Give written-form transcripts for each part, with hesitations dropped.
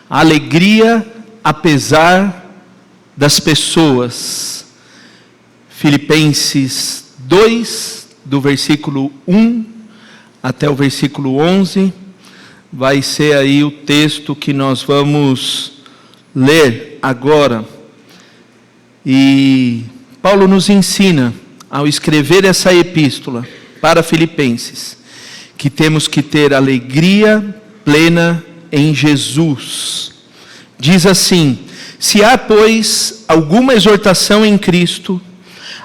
A alegria apesar das pessoas. Filipenses 2, do versículo 1 até o versículo 11, vai ser aí o texto que nós vamos ler agora. E Paulo nos ensina, ao escrever essa epístola para Filipenses, que temos que ter alegria plena em Jesus. Diz assim: se há, pois, alguma exortação em Cristo,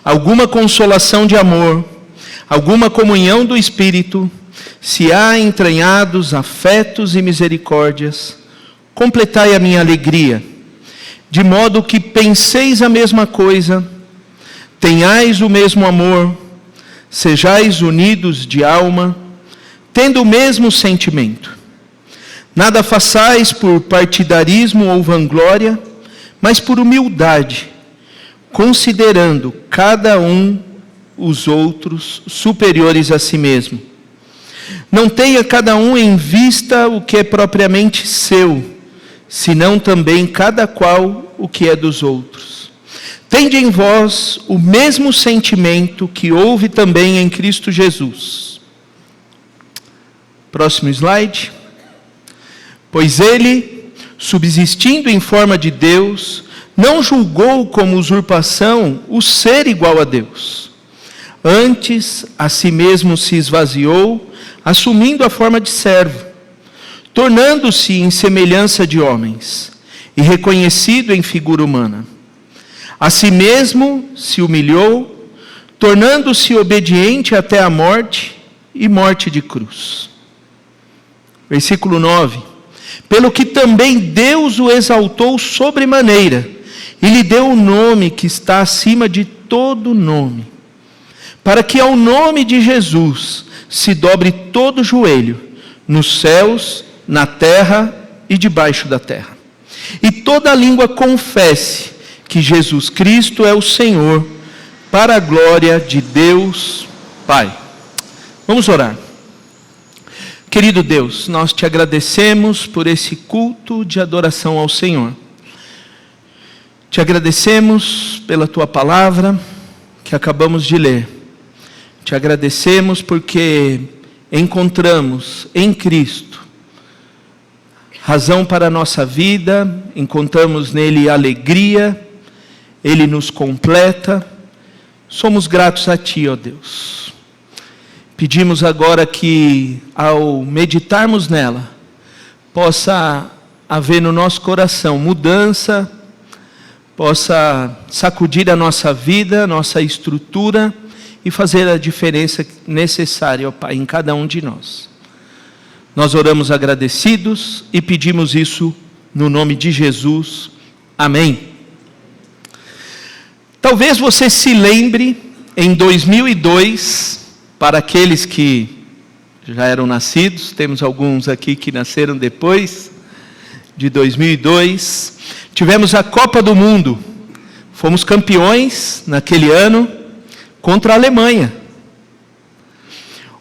alguma consolação de amor, alguma comunhão do Espírito, se há entranhados afetos e misericórdias, completai a minha alegria, de modo que penseis a mesma coisa, tenhais o mesmo amor, sejais unidos de alma, tendo o mesmo sentimento. Nada façais por partidarismo ou vanglória, mas por humildade, considerando cada um os outros superiores a si mesmo. Não tenha cada um em vista o que é propriamente seu, senão também cada qual o que é dos outros. Tende em vós o mesmo sentimento que houve também em Cristo Jesus. Próximo slide. Pois ele, subsistindo em forma de Deus, não julgou como usurpação o ser igual a Deus. Antes, a si mesmo se esvaziou, assumindo a forma de servo, tornando-se em semelhança de homens, e reconhecido em figura humana. A si mesmo se humilhou, tornando-se obediente até a morte, e morte de cruz. Versículo 9. Pelo que também Deus o exaltou sobremaneira, e lhe deu o nome que está acima de todo nome, para que ao nome de Jesus se dobre todo o joelho, nos céus, na terra e debaixo da terra, e toda língua confesse que Jesus Cristo é o Senhor, para a glória de Deus Pai. Vamos orar. Querido Deus, nós te agradecemos por esse culto de adoração ao Senhor. Te agradecemos pela tua palavra que acabamos de ler. Te agradecemos porque encontramos em Cristo razão para a nossa vida, encontramos nele alegria, ele nos completa. Somos gratos a ti, ó Deus. Pedimos agora que, ao meditarmos nela, possa haver no nosso coração mudança, possa sacudir a nossa vida, a nossa estrutura e fazer a diferença necessária, ó Pai, em cada um de nós. Nós oramos agradecidos e pedimos isso no nome de Jesus. Amém. Talvez você se lembre, em 2002, para aqueles que já eram nascidos, temos alguns aqui que nasceram depois de 2002, tivemos a Copa do Mundo. Fomos campeões naquele ano contra a Alemanha.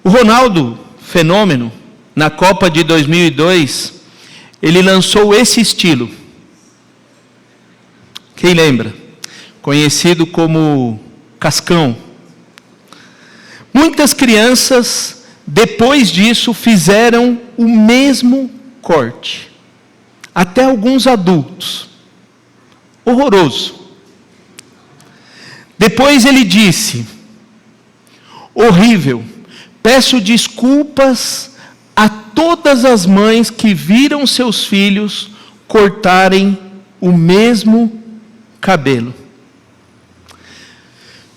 O Ronaldo, fenômeno, na Copa de 2002, ele lançou esse estilo. Quem lembra? Conhecido como Cascão. Muitas crianças, depois disso, fizeram o mesmo corte. Até alguns adultos. Horroroso. Depois ele disse: horrível, peço desculpas a todas as mães que viram seus filhos cortarem o mesmo cabelo.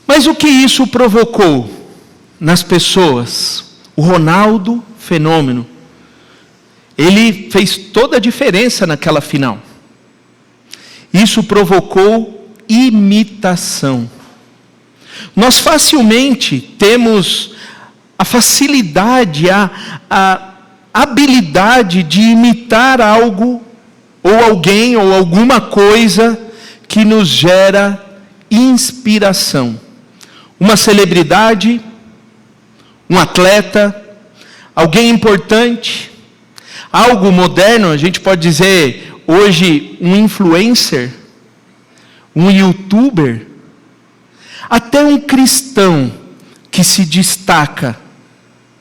Mas o que isso provocou nas pessoas? O Ronaldo, fenômeno, ele fez toda a diferença naquela final. Isso provocou imitação. Nós facilmente temos a facilidade, a habilidade de imitar algo, ou alguém, ou alguma coisa que nos gera inspiração. Uma celebridade, um atleta, alguém importante, algo moderno, a gente pode dizer hoje um influencer, um youtuber, até um cristão que se destaca,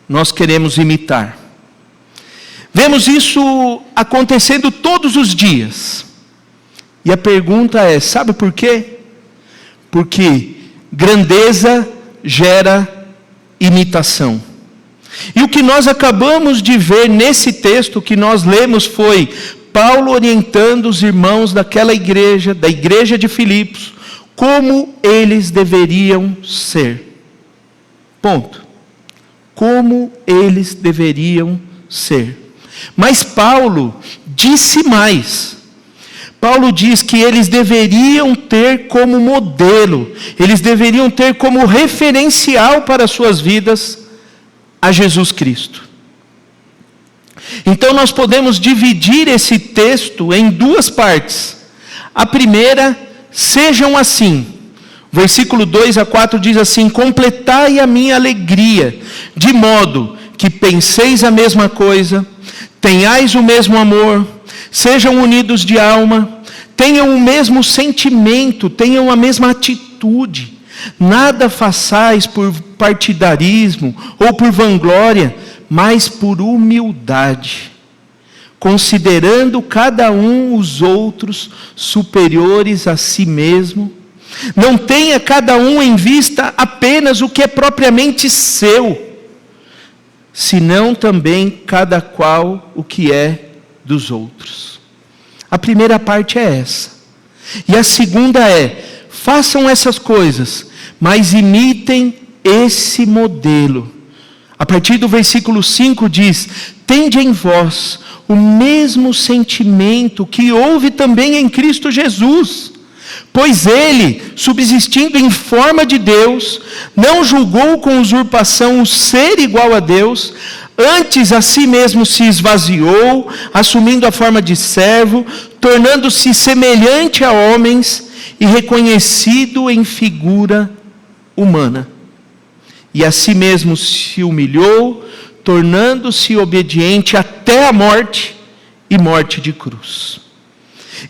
nós queremos imitar. Vemos isso acontecendo todos os dias. E a pergunta é, sabe por quê? Porque grandeza gera imitação. E o que nós acabamos de ver nesse texto que nós lemos foi Paulo orientando os irmãos daquela igreja, da igreja de Filipos, como eles deveriam ser. Ponto. Como eles deveriam ser. Mas Paulo disse mais. Paulo diz que eles deveriam ter como modelo, eles deveriam ter como referencial para as suas vidas a Jesus Cristo. Então nós podemos dividir esse texto em duas partes. A primeira, sejam assim. Versículo 2 a 4 diz assim: completai a minha alegria, de modo que penseis a mesma coisa, tenhais o mesmo amor, sejam unidos de alma, tenham o mesmo sentimento, tenham a mesma atitude. Nada façais por partidarismo ou por vanglória, mas por humildade, considerando cada um os outros superiores a si mesmo. Não tenha cada um em vista apenas o que é propriamente seu, senão também cada qual o que é dos outros. A primeira parte é essa. E a segunda é: façam essas coisas, mas imitem esse modelo. A partir do versículo 5 diz: tende em vós o mesmo sentimento que houve também em Cristo Jesus. Pois ele, subsistindo em forma de Deus, não julgou com usurpação o ser igual a Deus, antes a si mesmo se esvaziou, assumindo a forma de servo, tornando-se semelhante a homens e reconhecido em figura humana. E a si mesmo se humilhou, tornando-se obediente até a morte e morte de cruz.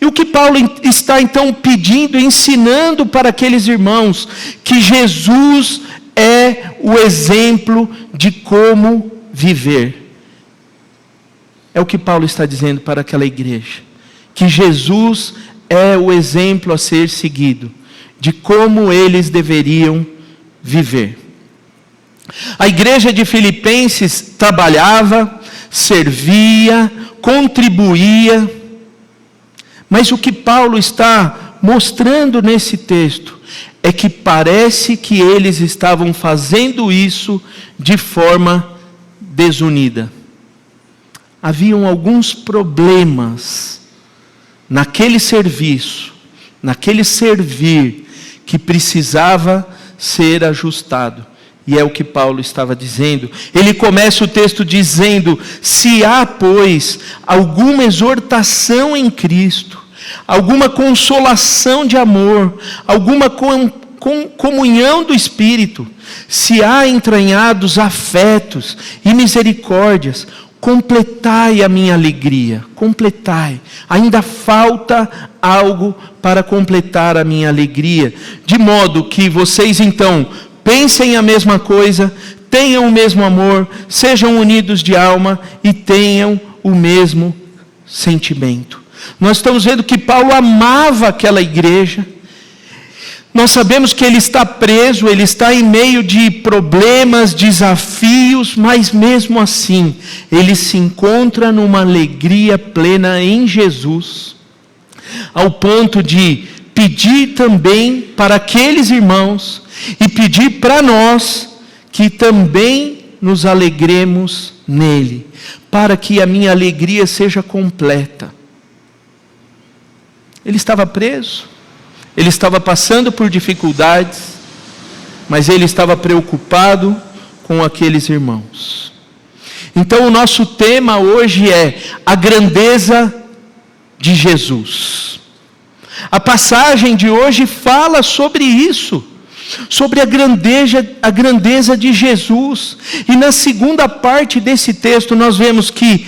E o que Paulo está então pedindo, ensinando para aqueles irmãos, que Jesus é o exemplo de como viver. É o que Paulo está dizendo para aquela igreja, que Jesus é o exemplo a ser seguido, de como eles deveriam viver. A igreja de Filipenses trabalhava, servia, contribuía, mas o que Paulo está mostrando nesse texto é que parece que eles estavam fazendo isso de forma desunida. Haviam alguns problemas naquele serviço, naquele servir, que precisava ser ajustado. E é o que Paulo estava dizendo. Ele começa o texto dizendo: se há, pois, alguma exortação em Cristo, alguma consolação de amor, alguma comunhão do Espírito, se há entranhados afetos e misericórdias, completai a minha alegria, completai. Ainda falta algo para completar a minha alegria, de modo que vocês então pensem a mesma coisa, tenham o mesmo amor, sejam unidos de alma e tenham o mesmo sentimento. Nós estamos vendo que Paulo amava aquela igreja. Nós sabemos que ele está preso, ele está em meio de problemas, desafios, mas mesmo assim, ele se encontra numa alegria plena em Jesus, ao ponto de pedir também para aqueles irmãos e pedir para nós que também nos alegremos nele, para que a minha alegria seja completa. Ele estava preso, ele estava passando por dificuldades, mas ele estava preocupado com aqueles irmãos. Então o nosso tema hoje é a grandeza de Jesus. A passagem de hoje fala sobre isso, sobre a grandeza de Jesus. E na segunda parte desse texto nós vemos que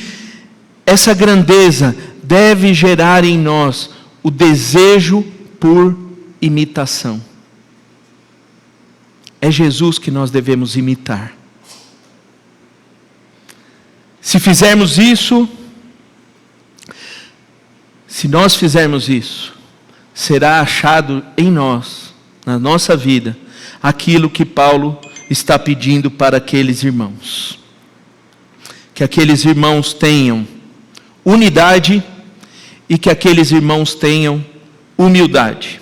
essa grandeza deve gerar em nós o desejo por imitação. É Jesus que nós devemos imitar. Se fizermos isso, se nós fizermos isso, será achado em nós, na nossa vida, aquilo que Paulo está pedindo para aqueles irmãos. Que aqueles irmãos tenham unidade e que aqueles irmãos tenham humildade.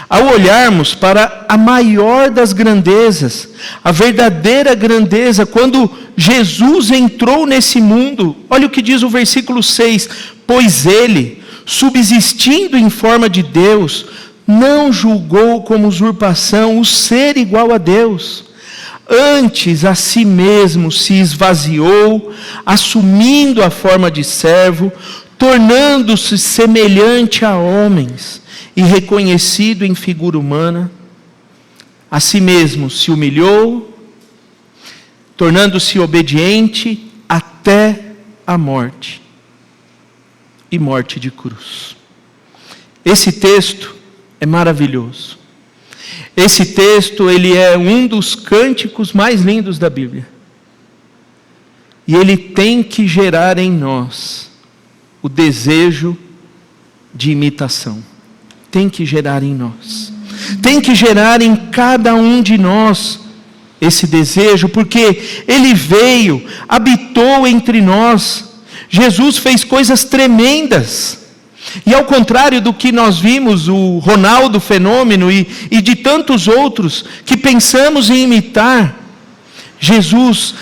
Ao olharmos para a maior das grandezas, a verdadeira grandeza, quando Jesus entrou nesse mundo, olha o que diz o versículo 6: pois ele, subsistindo em forma de Deus, não julgou como usurpação o ser igual a Deus. Antes a si mesmo se esvaziou, assumindo a forma de servo, tornando-se semelhante a homens, e reconhecido em figura humana, a si mesmo se humilhou, tornando-se obediente até a morte, e morte de cruz. Esse texto é maravilhoso. Esse texto, ele é um dos cânticos mais lindos da Bíblia. E ele tem que gerar em nós o desejo de imitação. Tem que gerar em nós. Tem que gerar em cada um de nós esse desejo, porque ele veio, habitou entre nós. Jesus fez coisas tremendas. E ao contrário do que nós vimos, o Ronaldo Fenômeno e de tantos outros que pensamos em imitar, Jesus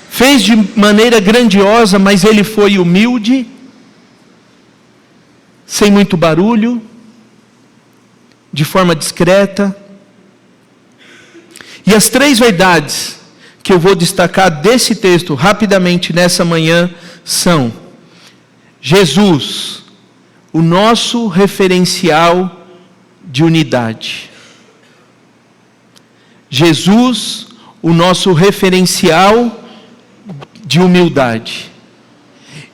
fez de maneira grandiosa, mas ele foi humilde, sem muito barulho, de forma discreta. E as 3 verdades que eu vou destacar desse texto rapidamente nessa manhã são: Jesus, o nosso referencial de unidade. Jesus, o nosso referencial de humildade.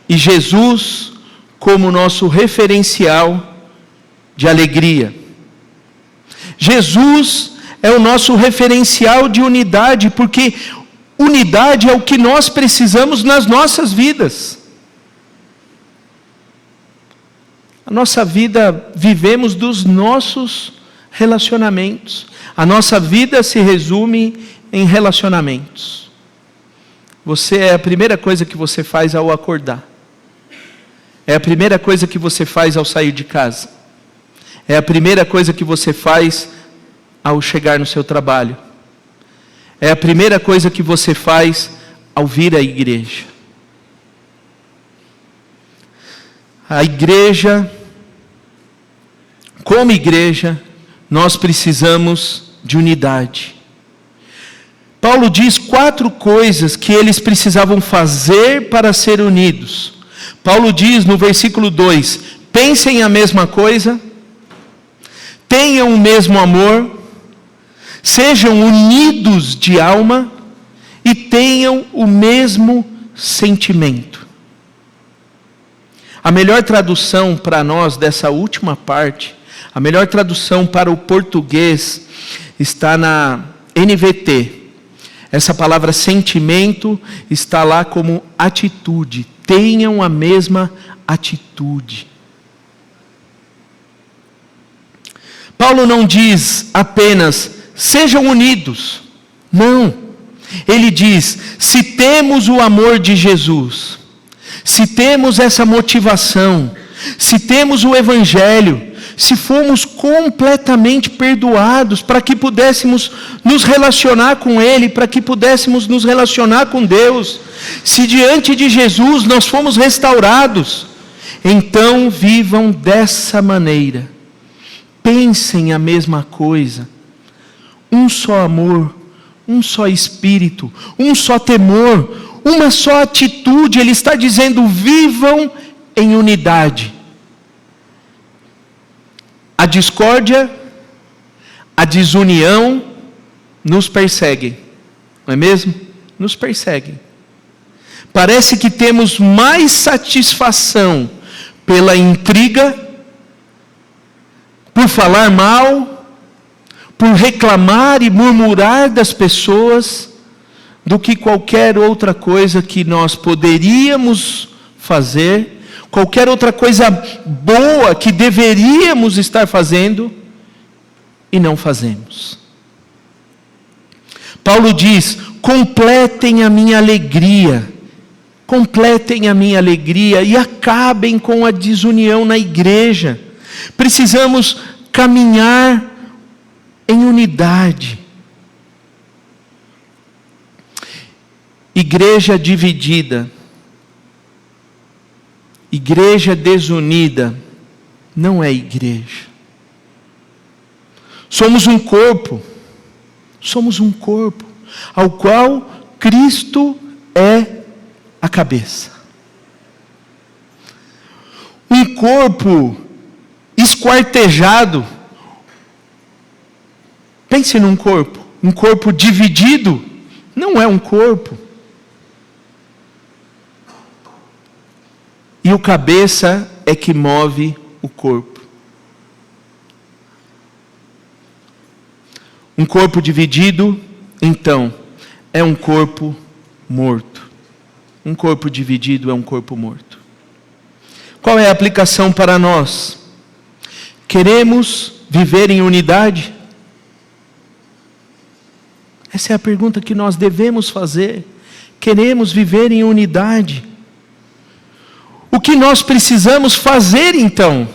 E Jesus, como nosso referencial de alegria. Jesus é o nosso referencial de unidade, porque unidade é o que nós precisamos nas nossas vidas. A nossa vida, vivemos dos nossos relacionamentos. A nossa vida se resume em relacionamentos. Você é a primeira coisa que você faz ao acordar. É a primeira coisa que você faz ao sair de casa. É a primeira coisa que você faz ao chegar no seu trabalho. É a primeira coisa que você faz ao vir à igreja. A igreja, como igreja, nós precisamos de unidade. Paulo diz 4 coisas que eles precisavam fazer para ser unidos. Paulo diz no versículo 2: pensem a mesma coisa, tenham o mesmo amor, sejam unidos de alma e tenham o mesmo sentimento. A melhor tradução para nós dessa última parte, a melhor tradução para o português está na NVT. Essa palavra sentimento está lá como atitude. Tenham a mesma atitude. Paulo não diz apenas sejam unidos. Não. Ele diz: se temos o amor de Jesus, se temos essa motivação, se temos o Evangelho, se fomos completamente perdoados, para que pudéssemos nos relacionar com Ele, para que pudéssemos nos relacionar com Deus, se diante de Jesus nós fomos restaurados, então vivam dessa maneira, pensem a mesma coisa, um só amor, um só espírito, um só temor, uma só atitude. Ele está dizendo: vivam em unidade. A discórdia, a desunião nos perseguem, não é mesmo? Nos perseguem. Parece que temos mais satisfação pela intriga, por falar mal, por reclamar e murmurar das pessoas, do que qualquer outra coisa que nós poderíamos fazer, qualquer outra coisa boa que deveríamos estar fazendo e não fazemos. Paulo diz: completem a minha alegria e acabem com a desunião na igreja. Precisamos caminhar em unidade. Igreja dividida, igreja desunida, não é igreja. Somos um corpo, ao qual Cristo é a cabeça. Um corpo esquartejado. Pense num corpo. Um corpo dividido não é um corpo. E o cabeça é que move o corpo. Um corpo dividido, então, é um corpo morto. Um corpo dividido é um corpo morto. Qual é a aplicação para nós? Queremos viver em unidade? Essa é a pergunta que nós devemos fazer. Queremos viver em unidade? O que nós precisamos fazer então?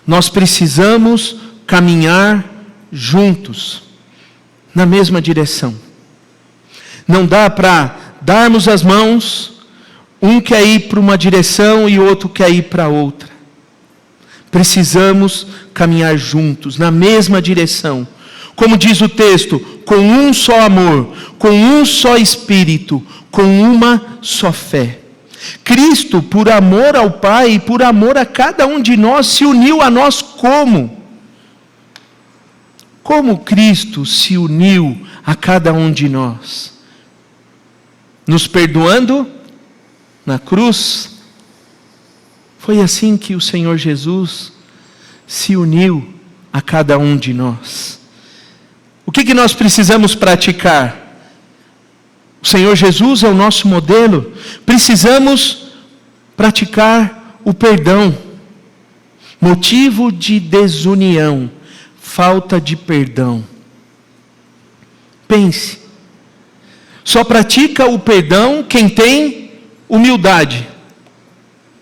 Nós precisamos caminhar juntos, na mesma direção. Não dá para darmos as mãos, um quer ir para uma direção e o outro quer ir para outra. Precisamos caminhar juntos, na mesma direção. Como diz o texto, com um só amor, com um só espírito, com uma só fé. Cristo, por amor ao Pai e por amor a cada um de nós, se uniu a nós como? Como Cristo se uniu a cada um de nós? Nos perdoando na cruz. Foi assim que o Senhor Jesus se uniu a cada um de nós. O que nós precisamos praticar? O Senhor Jesus é o nosso modelo. Precisamos praticar o perdão. Motivo de desunião, falta de perdão. Pense. Só pratica o perdão quem tem humildade.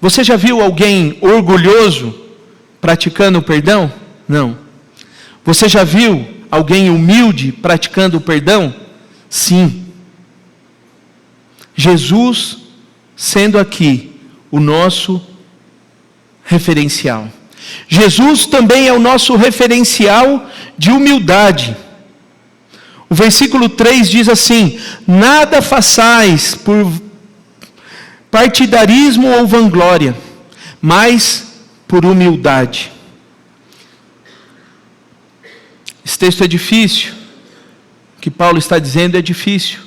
Você já viu alguém orgulhoso praticando o perdão? Não. Você já viu alguém humilde praticando o perdão? Sim. Jesus sendo aqui o nosso referencial. Jesus também é o nosso referencial de humildade. O versículo 3 diz assim: nada façais por partidarismo ou vanglória, mas por humildade. Esse texto é difícil. O que Paulo está dizendo é difícil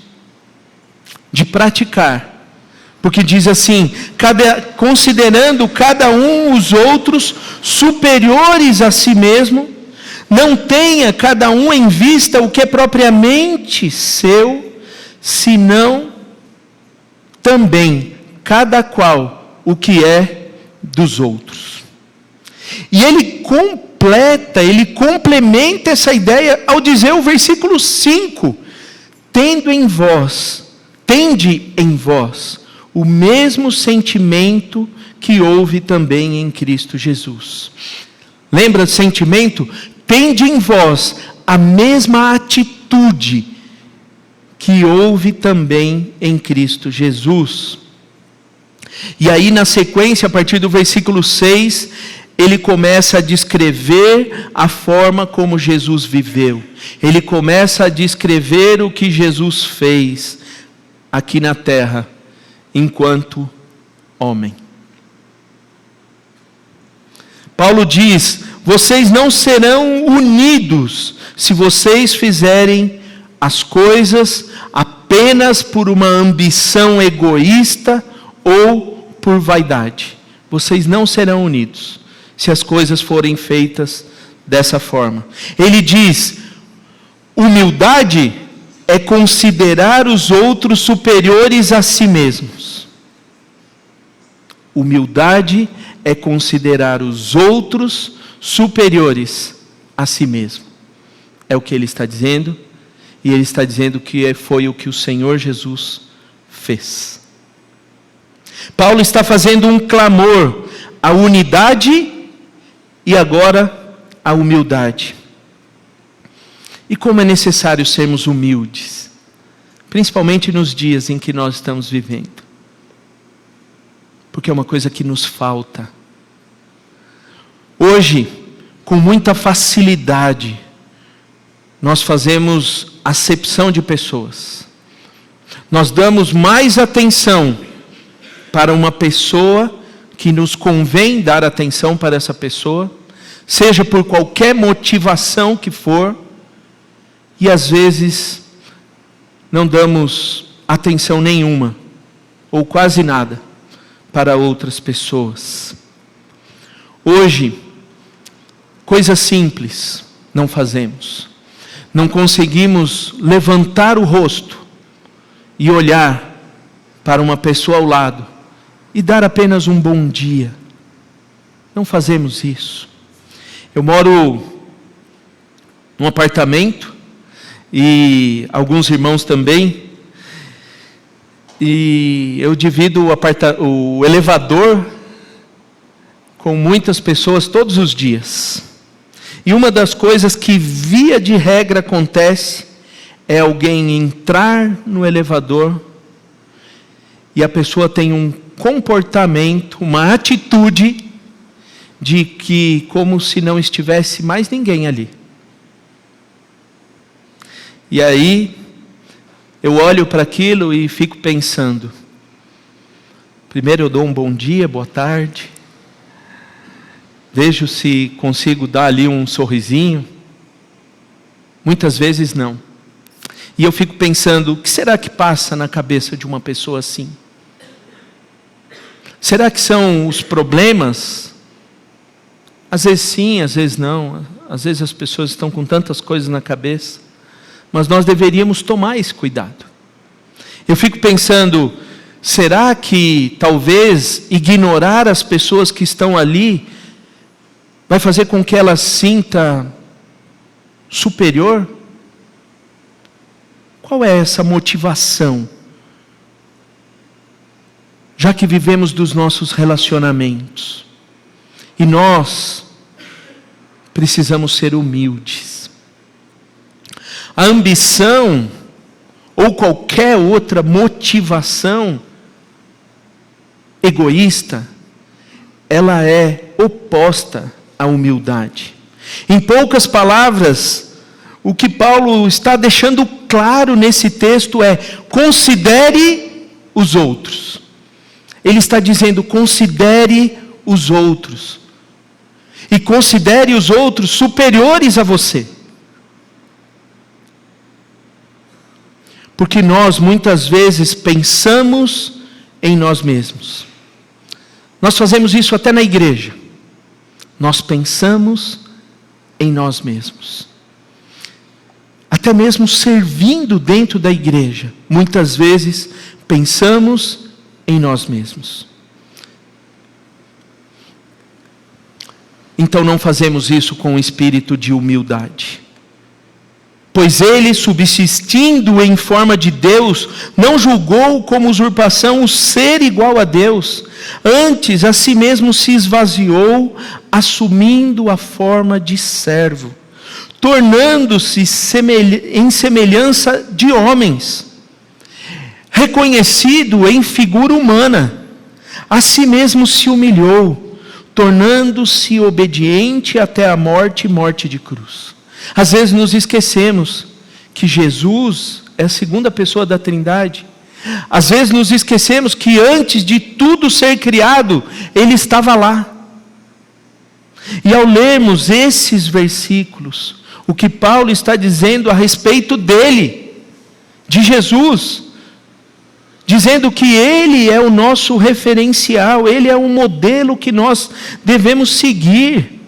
de praticar, porque diz assim: considerando cada um os outros superiores a si mesmo, não tenha cada um em vista o que é propriamente seu, senão também cada qual o que é dos outros. E ele complementa essa ideia ao dizer o versículo 5: tende em vós o mesmo sentimento que houve também em Cristo Jesus. Lembra do sentimento? Tende em vós a mesma atitude que houve também em Cristo Jesus. E aí na sequência, a partir do versículo 6, ele começa a descrever a forma como Jesus viveu. Ele começa a descrever o que Jesus fez aqui na terra, enquanto homem. Paulo diz: vocês não serão unidos se vocês fizerem as coisas apenas por uma ambição egoísta ou por vaidade. Vocês não serão unidos se as coisas forem feitas dessa forma. Ele diz: humildade é considerar os outros superiores a si mesmos. Humildade é considerar os outros superiores a si mesmo. É o que ele está dizendo, e ele está dizendo que foi o que o Senhor Jesus fez. Paulo está fazendo um clamor à unidade e agora à humildade. E como é necessário sermos humildes, principalmente nos dias em que nós estamos vivendo. Porque é uma coisa que nos falta. Hoje, com muita facilidade, nós fazemos acepção de pessoas. Nós damos mais atenção para uma pessoa que nos convém dar atenção para essa pessoa, seja por qualquer motivação que for, e às vezes não damos atenção nenhuma, ou quase nada, para outras pessoas. Hoje, coisas simples não fazemos. Não conseguimos levantar o rosto e olhar para uma pessoa ao lado e dar apenas um bom dia. Não fazemos isso. Eu moro num apartamento e alguns irmãos também. E eu divido o elevador com muitas pessoas todos os dias. E uma das coisas que via de regra acontece é alguém entrar no elevador e a pessoa tem um comportamento, uma atitude de que como se não estivesse mais ninguém ali. E aí eu olho para aquilo e fico pensando. Primeiro eu dou um bom dia, boa tarde. Vejo se consigo dar ali um sorrisinho. Muitas vezes não. E eu fico pensando, o que será que passa na cabeça de uma pessoa assim? Será que são os problemas? Às vezes sim, às vezes não. Às vezes as pessoas estão com tantas coisas na cabeça. Mas nós deveríamos tomar esse cuidado. Eu fico pensando, será que talvez ignorar as pessoas que estão ali vai fazer com que ela sinta superior? Qual é essa motivação? Já que vivemos dos nossos relacionamentos. E nós precisamos ser humildes. A ambição ou qualquer outra motivação egoísta, ela é oposta à humildade. Em poucas palavras, o que Paulo está deixando claro nesse texto é: considere os outros. Ele está dizendo, considere os outros. E considere os outros superiores a você. Porque nós muitas vezes pensamos em nós mesmos. Nós fazemos isso até na igreja. Nós pensamos em nós mesmos. Até mesmo servindo dentro da igreja. Muitas vezes pensamos em nós mesmos. Então não fazemos isso com um espírito de humildade. Pois ele, subsistindo em forma de Deus, não julgou como usurpação o ser igual a Deus. Antes, a si mesmo se esvaziou, assumindo a forma de servo, tornando-se em semelhança de homens. Reconhecido em figura humana, a si mesmo se humilhou, tornando-se obediente até a morte e morte de cruz. Às vezes nos esquecemos que Jesus é a segunda pessoa da Trindade. Às vezes nos esquecemos que antes de tudo ser criado, Ele estava lá. E ao lermos esses versículos, o que Paulo está dizendo a respeito dele, de Jesus, dizendo que Ele é o nosso referencial, Ele é o modelo que nós devemos seguir.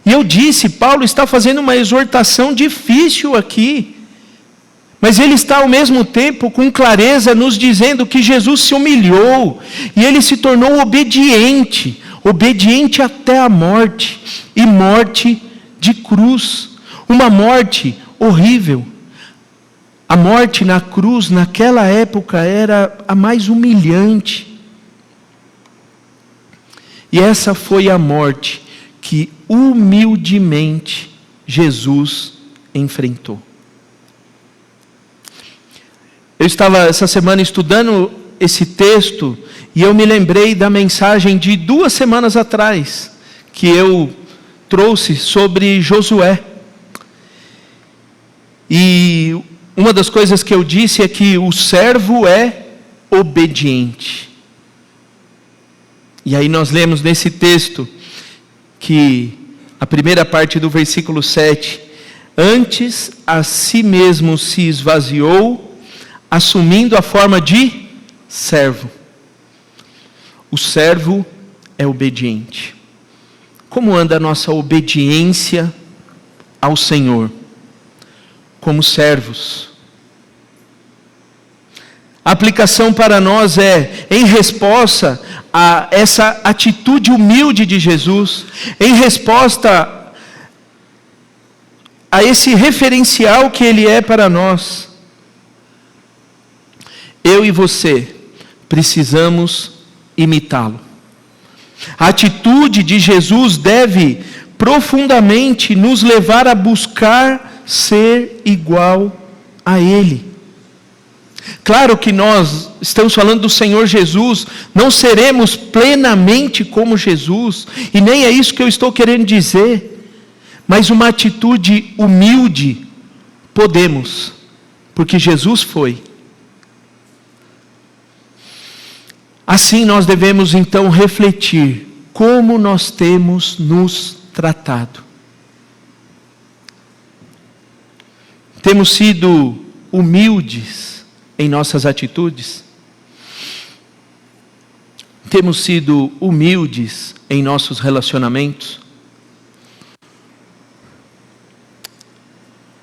E eu disse, Paulo está fazendo uma exortação difícil aqui, mas ele está ao mesmo tempo com clareza nos dizendo que Jesus se humilhou, e Ele se tornou obediente até a morte, e morte de cruz, uma morte horrível. A morte na cruz, naquela época, era a mais humilhante. E essa foi a morte que humildemente Jesus enfrentou. Eu estava essa semana estudando esse texto e eu me lembrei da mensagem de 2 semanas atrás, que eu trouxe sobre Josué. E uma das coisas que eu disse é que o servo é obediente. E aí nós lemos nesse texto que a primeira parte do versículo 7, antes a si mesmo se esvaziou, assumindo a forma de servo. O servo é obediente. Como anda a nossa obediência ao Senhor? Como servos. A aplicação para nós é, em resposta a essa atitude humilde de Jesus, em resposta a esse referencial que Ele é para nós, eu e você precisamos imitá-lo. A atitude de Jesus deve profundamente nos levar a buscar ser igual a Ele. Claro que nós estamos falando do Senhor Jesus, não seremos plenamente como Jesus, e nem é isso que eu estou querendo dizer, mas uma atitude humilde podemos, porque Jesus foi. Assim nós devemos então refletir como nós temos nos tratado. Temos sido humildes em nossas atitudes? Temos sido humildes em nossos relacionamentos?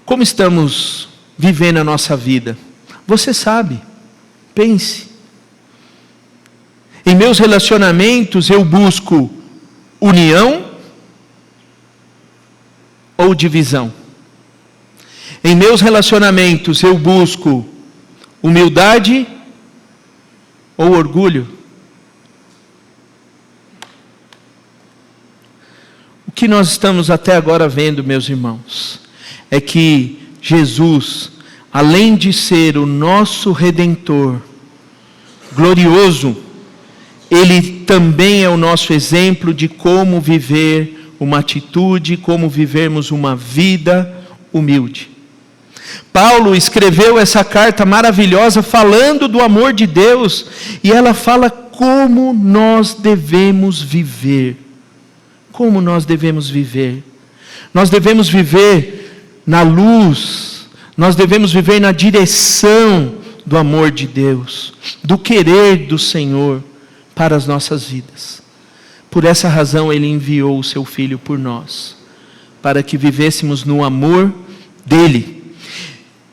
Como estamos vivendo a nossa vida? Você sabe, pense. Em meus relacionamentos eu busco união ou divisão? Em meus relacionamentos eu busco humildade ou orgulho? O que nós estamos até agora vendo, meus irmãos, é que Jesus, além de ser o nosso Redentor glorioso, Ele também é o nosso exemplo de como viver uma atitude, como vivermos uma vida humilde. Paulo escreveu essa carta maravilhosa falando do amor de Deus, e ela fala como nós devemos viver. Como nós devemos viver? Nós devemos viver na luz, nós devemos viver na direção do amor de Deus, do querer do Senhor para as nossas vidas. Por essa razão Ele enviou o Seu Filho por nós, para que vivêssemos no amor dEle.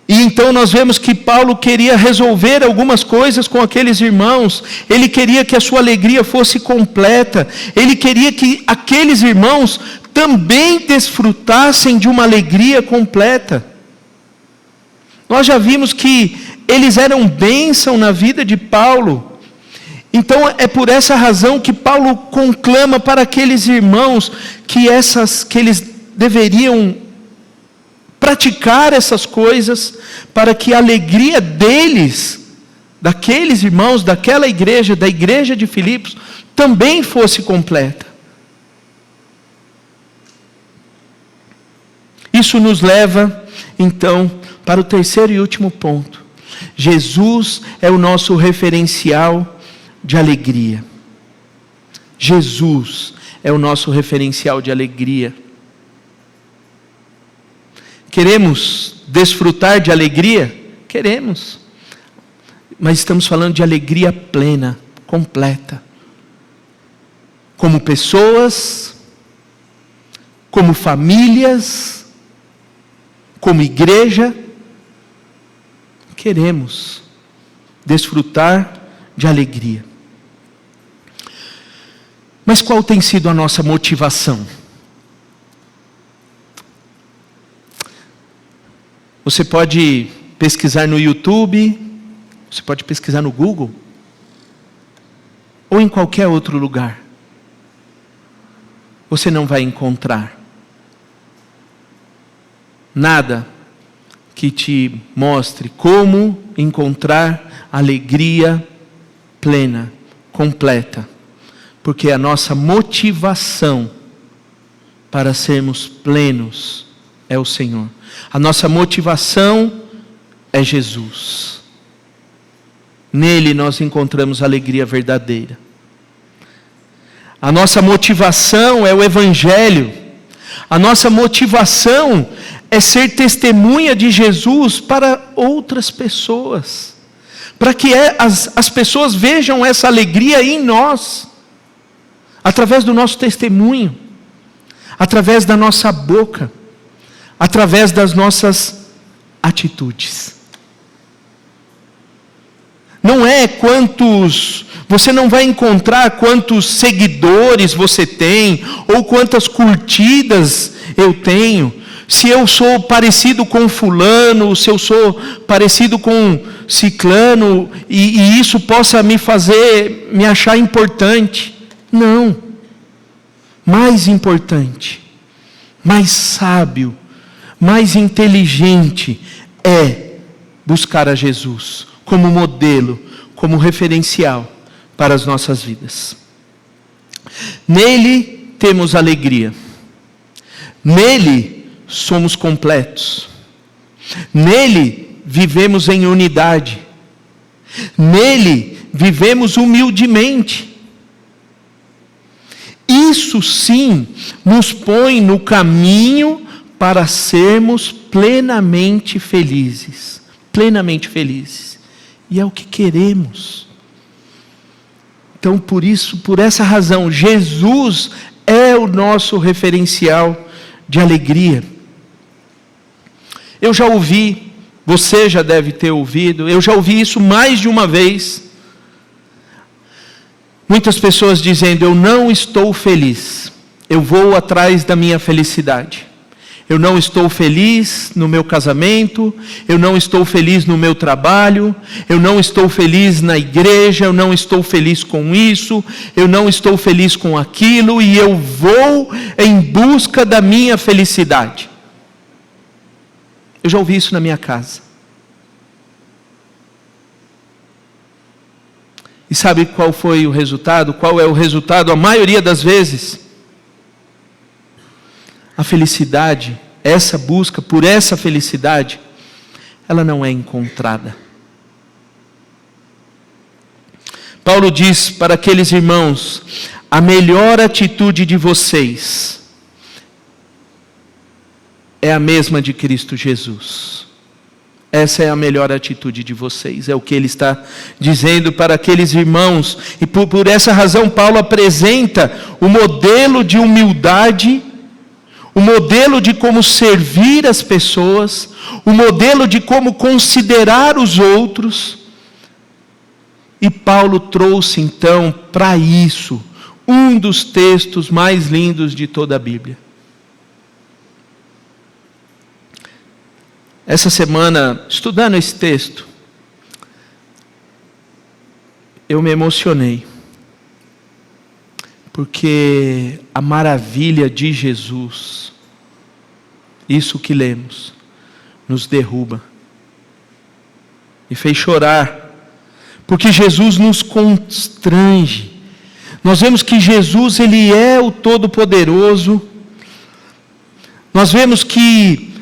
E então nós vemos que Paulo queria resolver algumas coisas com aqueles irmãos. Ele queria que a sua alegria fosse completa. Ele queria que aqueles irmãos também desfrutassem de uma alegria completa. Nós já vimos que eles eram bênção na vida de Paulo. Então é por essa razão que Paulo conclama para aqueles irmãos que eles deveriam praticar essas coisas, para que a alegria deles, daqueles irmãos, daquela igreja, da igreja de Filipos, também fosse completa. Isso nos leva, então, para o terceiro e último ponto. Jesus é o nosso referencial de alegria. Jesus é o nosso referencial de alegria. Queremos desfrutar de alegria? Queremos. Mas estamos falando de alegria plena, completa. Como pessoas, como famílias, como igreja, queremos desfrutar de alegria. Mas qual tem sido a nossa motivação? Você pode pesquisar no YouTube, você pode pesquisar no Google, ou em qualquer outro lugar. Você não vai encontrar nada que te mostre como encontrar alegria plena, completa. Porque a nossa motivação para sermos plenos é o Senhor. A nossa motivação é Jesus. Nele nós encontramos alegria verdadeira. A nossa motivação é o Evangelho. A nossa motivação é ser testemunha de Jesus para outras pessoas. Para que as pessoas vejam essa alegria em nós. Através do nosso testemunho. Através da nossa boca. Através das nossas atitudes. Não é você não vai encontrar quantos seguidores você tem, ou quantas curtidas eu tenho, se eu sou parecido com fulano, se eu sou parecido com ciclano, e isso possa me fazer me achar importante. Não. Mais importante, mais sábio, mais inteligente é buscar a Jesus como modelo, como referencial para as nossas vidas. Nele temos alegria. Nele somos completos. Nele vivemos em unidade. Nele vivemos humildemente. Isso sim nos põe no caminho para sermos plenamente felizes. Plenamente felizes. E é o que queremos. Então, por essa razão, Jesus é o nosso referencial de alegria. Eu já ouvi, você já deve ter ouvido, eu já ouvi isso mais de uma vez. Muitas pessoas dizendo: eu não estou feliz, eu vou atrás da minha felicidade. Eu não estou feliz no meu casamento, eu não estou feliz no meu trabalho, eu não estou feliz na igreja, eu não estou feliz com isso, eu não estou feliz com aquilo, e eu vou em busca da minha felicidade. Eu já ouvi isso na minha casa. E sabe qual foi o resultado? Qual é o resultado a maioria das vezes? A felicidade, essa busca por essa felicidade, ela não é encontrada. Paulo diz para aqueles irmãos: a melhor atitude de vocês é a mesma de Cristo Jesus. Essa é a melhor atitude de vocês, é o que ele está dizendo para aqueles irmãos. E por essa razão Paulo apresenta o modelo de humildade, o modelo de como servir as pessoas, o modelo de como considerar os outros. E Paulo trouxe então para isso um dos textos mais lindos de toda a Bíblia. Essa semana, estudando esse texto, eu me emocionei. Porque a maravilha de Jesus, isso que lemos, nos derruba. Me fez chorar. Porque Jesus nos constrange. Nós vemos que Jesus, Ele é o Todo-Poderoso. Nós vemos que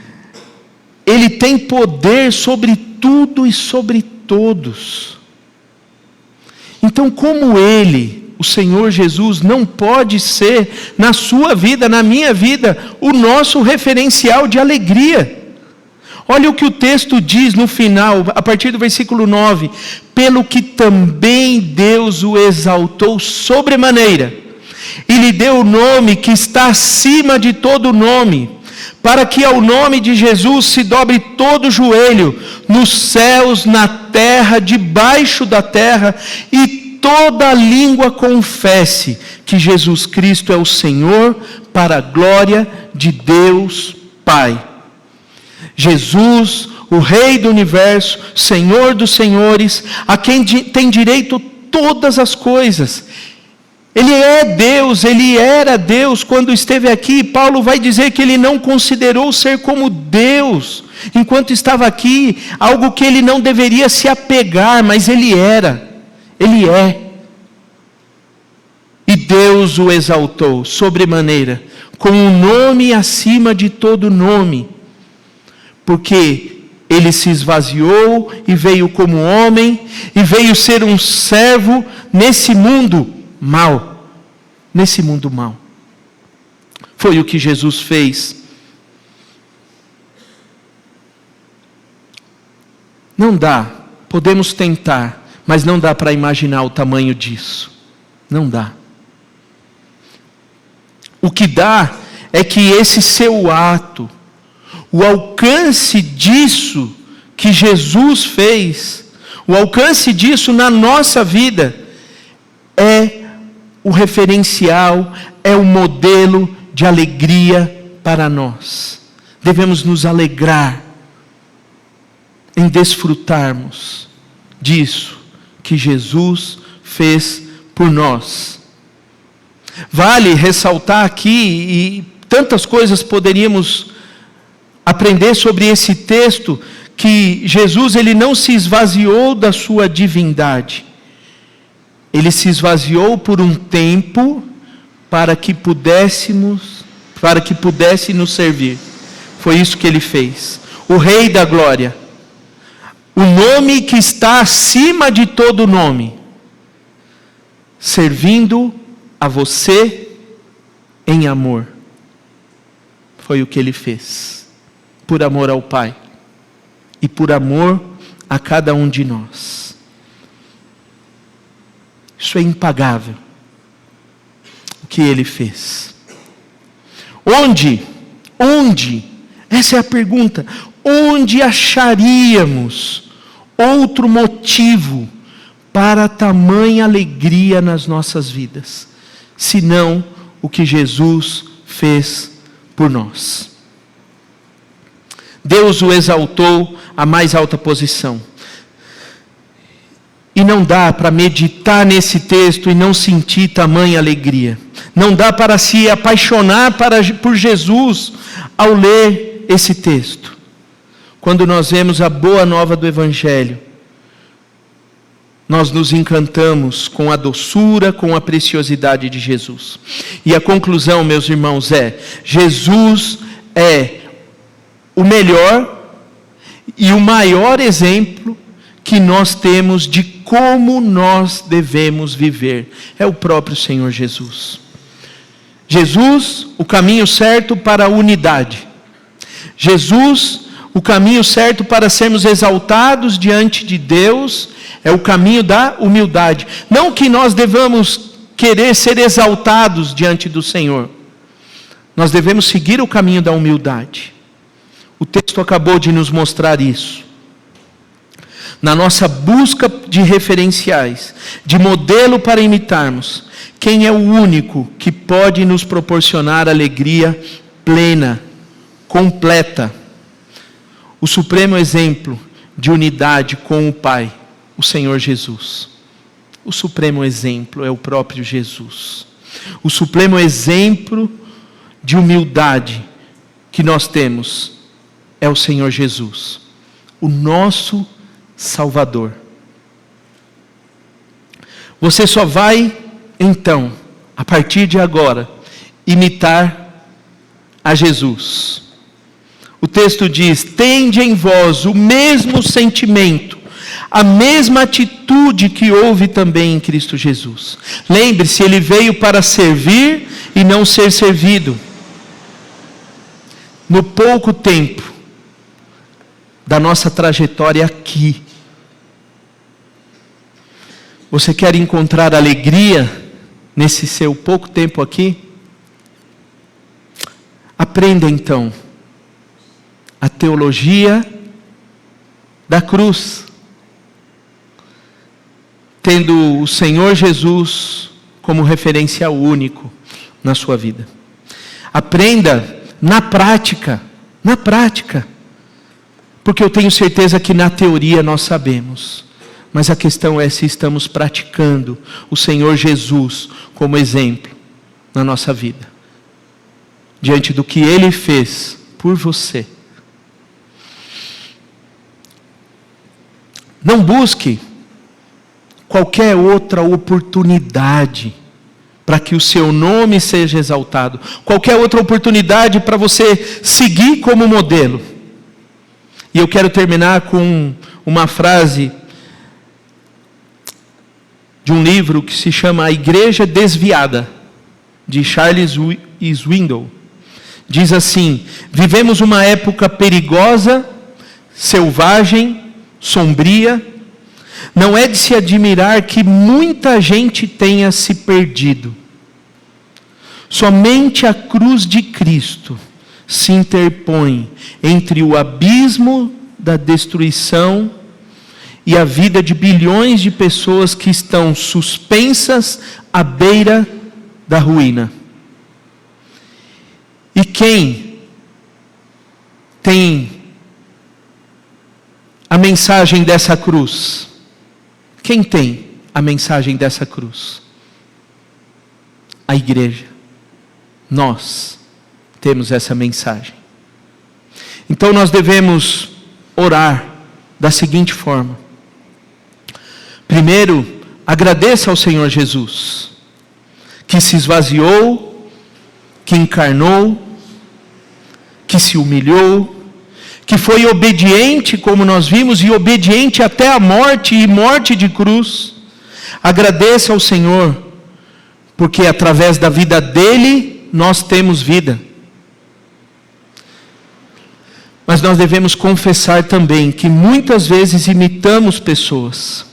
Ele tem poder sobre tudo e sobre todos. Então, como Ele, o Senhor Jesus, não pode ser, na sua vida, na minha vida, o nosso referencial de alegria? Olha o que o texto diz no final, a partir do versículo 9: pelo que também Deus o exaltou sobremaneira, e lhe deu o nome que está acima de todo nome, para que ao nome de Jesus se dobre todo o joelho, nos céus, na terra, debaixo da terra, e toda língua confesse que Jesus Cristo é o Senhor, para a glória de Deus Pai. Jesus, o Rei do Universo, Senhor dos Senhores, a quem tem direito todas as coisas. Ele é Deus, Ele era Deus quando esteve aqui. Paulo vai dizer que Ele não considerou ser como Deus, enquanto estava aqui, algo que Ele não deveria se apegar, mas Ele era, Ele é. E Deus o exaltou sobremaneira, com um nome acima de todo nome, porque Ele se esvaziou e veio como homem, e veio ser um servo nesse mundo mal. Nesse mundo mal. Foi o que Jesus fez. Não dá, podemos tentar, mas não dá para imaginar o tamanho disso. Não dá. O que dá é que esse seu ato, o alcance disso que Jesus fez, o alcance disso na nossa vida, é o referencial, é o modelo de alegria para nós. Devemos nos alegrar em desfrutarmos disso que Jesus fez por nós. Vale ressaltar aqui, e tantas coisas poderíamos aprender sobre esse texto, que Jesus ele não se esvaziou da sua divindade. Ele se esvaziou por um tempo para que pudesse nos servir. Foi isso que ele fez. O Rei da Glória, o nome que está acima de todo nome, servindo a você em amor. Foi o que ele fez, por amor ao Pai e por amor a cada um de nós. Isso é impagável, o que ele fez. Onde, essa é a pergunta, onde acharíamos outro motivo para tamanha alegria nas nossas vidas, senão o que Jesus fez por nós? Deus o exaltou à mais alta posição. E não dá para meditar nesse texto e não sentir tamanha alegria. Não dá para se apaixonar por Jesus ao ler esse texto. Quando nós vemos a boa nova do Evangelho, nós nos encantamos com a doçura, com a preciosidade de Jesus. E a conclusão, meus irmãos, é: Jesus é o melhor e o maior exemplo que nós temos de como nós devemos viver. É o próprio Senhor Jesus. Jesus, o caminho certo para a unidade. Jesus, o caminho certo para sermos exaltados diante de Deus, é o caminho da humildade. Não que nós devamos querer ser exaltados diante do Senhor. Nós devemos seguir o caminho da humildade. O texto acabou de nos mostrar isso. Na nossa busca de referenciais, de modelo para imitarmos, quem é o único que pode nos proporcionar alegria plena, completa? O supremo exemplo de unidade com o Pai, o Senhor Jesus. O supremo exemplo é o próprio Jesus. O supremo exemplo de humildade que nós temos é o Senhor Jesus, o nosso Salvador. Você só vai, então, a partir de agora, imitar a Jesus. O texto diz: tende em vós o mesmo sentimento, a mesma atitude que houve também em Cristo Jesus. Lembre-se, Ele veio para servir e não ser servido. No pouco tempo, da nossa trajetória aqui. Você quer encontrar alegria nesse seu pouco tempo aqui? Aprenda então a teologia da cruz, tendo o Senhor Jesus como referencial único na sua vida. Aprenda na prática, porque eu tenho certeza que na teoria nós sabemos, mas a questão é se estamos praticando o Senhor Jesus como exemplo na nossa vida, diante do que Ele fez por você. Não busque qualquer outra oportunidade para que o seu nome seja exaltado, qualquer outra oportunidade para você seguir como modelo. E eu quero terminar com uma frase de um livro que se chama A Igreja Desviada, de Charles Swindoll. Diz assim: vivemos uma época perigosa, selvagem, sombria. Não é de se admirar que muita gente tenha se perdido. Somente a cruz de Cristo se interpõe entre o abismo da destruição e a vida de bilhões de pessoas que estão suspensas à beira da ruína. E quem tem a mensagem dessa cruz? Quem tem a mensagem dessa cruz? A igreja. Nós temos essa mensagem. Então nós devemos orar da seguinte forma: primeiro, agradeça ao Senhor Jesus, que se esvaziou, que encarnou, que se humilhou, que foi obediente, como nós vimos, e obediente até a morte, e morte de cruz. Agradeça ao Senhor, porque através da vida dele, nós temos vida. Mas nós devemos confessar também que muitas vezes imitamos pessoas.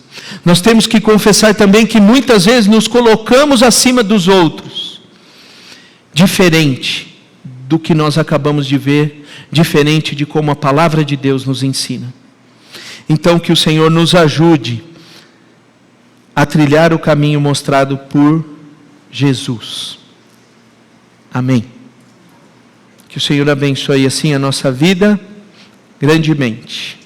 Nós temos que confessar também que muitas vezes nos colocamos acima dos outros, diferente do que nós acabamos de ver, diferente de como a palavra de Deus nos ensina. Então que o Senhor nos ajude a trilhar o caminho mostrado por Jesus. Amém. Que o Senhor abençoe assim a nossa vida grandemente.